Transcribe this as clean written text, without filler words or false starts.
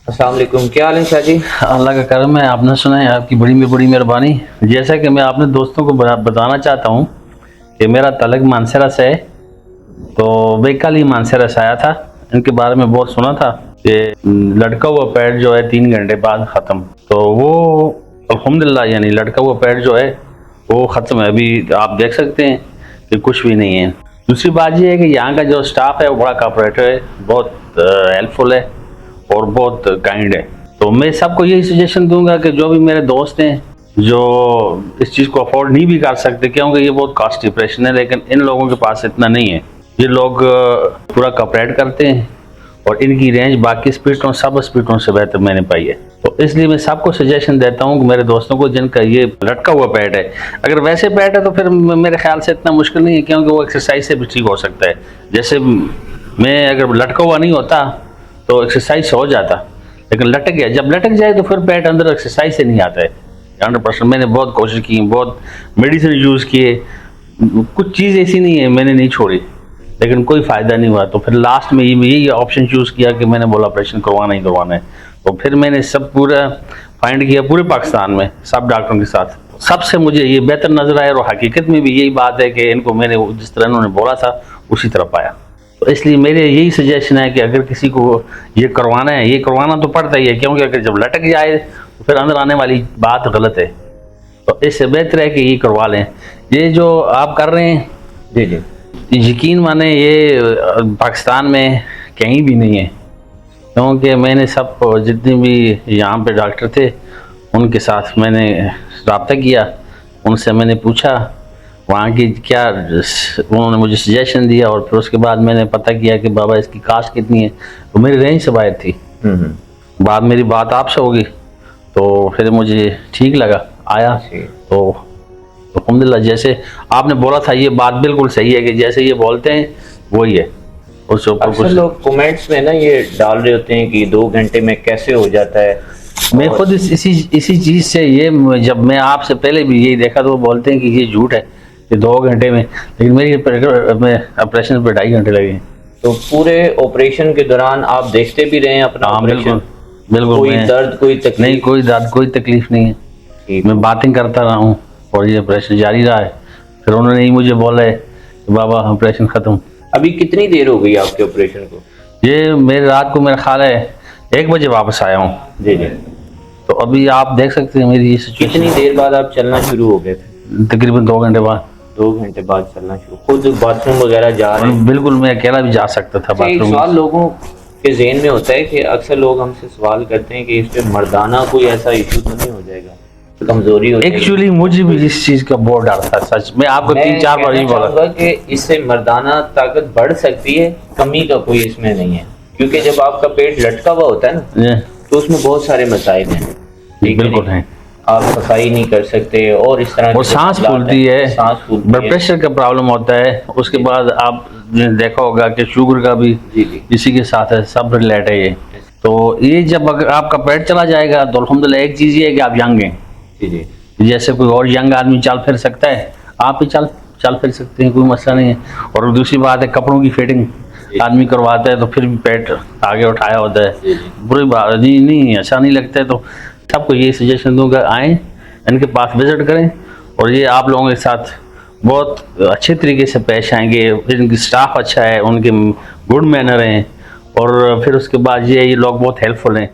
अस्सलाम वालेकुम, क्या हाल है शाह जी? अल्लाह का करम है। आपने सुना है, आपकी बड़ी में बड़ी मेहरबानी। जैसा कि मैं अपने दोस्तों को बताना चाहता हूँ कि मेरा तलक मानसरा से है। तो वे कल ही मानसरा से आया था। इनके बारे में बहुत सुना था कि लटका हुआ पैर जो है 3 घंटे बाद ख़त्म। तो वो अल्हम्दुलिल्लाह, यानी लटका हुआ पैर जो है वो ख़त्म है। अभी आप देख सकते हैं कि कुछ भी नहीं है। दूसरी बात ये है कि यहाँ का जो स्टाफ है वो बड़ा कोऑपरेटिव है, बहुत हेल्पफुल है और बहुत काइंड है। तो मैं सबको यही सजेशन दूंगा कि जो भी मेरे दोस्त हैं जो इस चीज़ को अफोर्ड नहीं भी कर सकते, क्योंकि ये बहुत कॉस्टली ऑपरेशन है, लेकिन इन लोगों के पास इतना नहीं है। ये लोग पूरा कोऑपरेट करते हैं और इनकी रेंज बाकी स्पीडों सब स्पीडों से बेहतर मैंने पाई है। तो इसलिए मैं सबको सजेशन देता हूँ कि मेरे दोस्तों को जिनका ये लटका हुआ पैड है, अगर वैसे पैड है तो फिर मेरे ख्याल से इतना मुश्किल नहीं है, क्योंकि वो एक्सरसाइज से भी ठीक हो सकता है। जैसे मैं अगर लटका हुआ नहीं होता तो एक्सरसाइज हो जाता, लेकिन लटक गया, जब लटक जाए तो फिर पेट अंदर एक्सरसाइज से नहीं आता है 100%। मैंने बहुत कोशिश की, बहुत मेडिसिन यूज़ किए, कुछ चीज़ ऐसी नहीं है मैंने नहीं छोड़ी, लेकिन कोई फ़ायदा नहीं हुआ। तो फिर लास्ट में यही ऑप्शन चूज़ किया कि मैंने बोला ऑपरेशन करवाना ही करवाना है। तो फिर मैंने सब पूरा फाइंड किया पूरे पाकिस्तान में सब डॉक्टरों के साथ, सबसे मुझे ये बेहतर नजर आया। और हकीकत में भी यही बात है कि इनको मैंने जिस तरह इन्होंने बोला था उसी तरह पाया। तो इसलिए मेरे यही सजेशन है कि अगर किसी को ये करवाना है, ये करवाना तो पड़ता ही है, क्योंकि अगर जब लटक जाए तो फिर अंदर आने वाली बात गलत है। तो इससे बेहतर है कि ये करवा लें। ये जो आप कर रहे हैं, जी जी, यकीन माने ये पाकिस्तान में कहीं भी नहीं है। क्योंकि मैंने सब जितने भी यहाँ पे डॉक्टर थे उनके साथ मैंने रब्ता किया, उनसे मैंने पूछा वहाँ की क्या, उन्होंने मुझे सजेशन दिया और फिर उसके बाद मैंने पता किया कि बाबा इसकी कास्ट कितनी है, तो मेरी रेंज से बाहर थी। बाद मेरी बात आपसे होगी तो फिर मुझे ठीक लगा, आया। तो अल्हम्दुलिल्लाह, जैसे आपने बोला था ये बात बिल्कुल सही है कि जैसे ये बोलते हैं वही है। उससे ऊपर अक्सर कुछ लोग कमेंट्स में ना ये डाल रहे होते हैं कि 2 घंटे में कैसे हो जाता है। मैं खुद इसी चीज़ से ये, जब मैं आपसे पहले भी यही देखा तो वो बोलते हैं कि ये झूठ है कि 2 घंटे में, लेकिन मेरी ऑपरेशन पे 2.5 घंटे लगे। तो पूरे ऑपरेशन के दौरान आप देखते भी रहे हैं अपना हाँ बिल्कुल ऑपरेशन? बिल्कुल। कोई दर्द, कोई तकलीफ? नहीं, कोई दर्द कोई तकलीफ नहीं है। ठीक। मैं बातें करता रहा हूँ और ये ऑपरेशन जारी रहा है। फिर उन्होंने ही मुझे बोला है कि बाबा ऑपरेशन ख़त्म। अभी कितनी देर हो गई आपके ऑपरेशन को? ये मेरे रात को मेरा ख्याल है 1 बजे वापस आया हूँ। जी जी। तो अभी आप देख सकते हैं मेरी ये सिचुएशन। कितनी देर बाद आप चलना शुरू हो गए थे? तकरीबन 2 घंटे बाद। 2 घंटे बाद चलना शुरू, खुद बाथरूम वगैरह जा रहे हैं? बिल्कुल, मैं अकेला भी जा सकता था एक बाथरूम। सवाल लोगों के ज़हन में होता है कि अक्सर लोग हमसे सवाल करते हैं कि इससे मर्दाना कोई ऐसा इशू तो नहीं हो जाएगा, कमजोरी हो जाएगी? एक्चुअली मुझे भी इस चीज का बहुत डर था, सच में आपको 3-4 बार ही बोला कि इससे मर्दाना ताकत बढ़ सकती है, कमी का कोई इसमें नहीं है। क्योंकि जब आपका पेट लटका हुआ होता है ना तो उसमें बहुत सारे मसाइल हैं। बिल्कुल है, आप सफाई नहीं कर सकते और इस तरह वो सांस फूलती है, ब्लड प्रेशर का प्रॉब्लम होता है। उसके बाद आप देखा होगा कि शुगर का भी इसी के साथ है, सब रिलेट है ये। तो ये जब अगर आपका पेट चला जाएगा तो अल्हम्दुलिल्लाह एक चीज़ ये है कि आप यंग हैं। जी, जैसे कोई और यंग आदमी चल फिर सकता है, आप भी चल फिर सकते हैं, कोई मसला नहीं है। और दूसरी बात है कपड़ों की फिटिंग आदमी करवाता है तो फिर भी पेट आगे उठाया होता है, बुरी बात नहीं, अच्छा नहीं लगता है। तो सबको ये सजेशन दूंगा, आएँ इनके पास विजिट करें और ये आप लोगों के साथ बहुत अच्छे तरीके से पेश आएंगे। इनकी स्टाफ अच्छा है, उनके गुड मैनर हैं और फिर उसके बाद ये लोग बहुत हेल्पफुल हैं।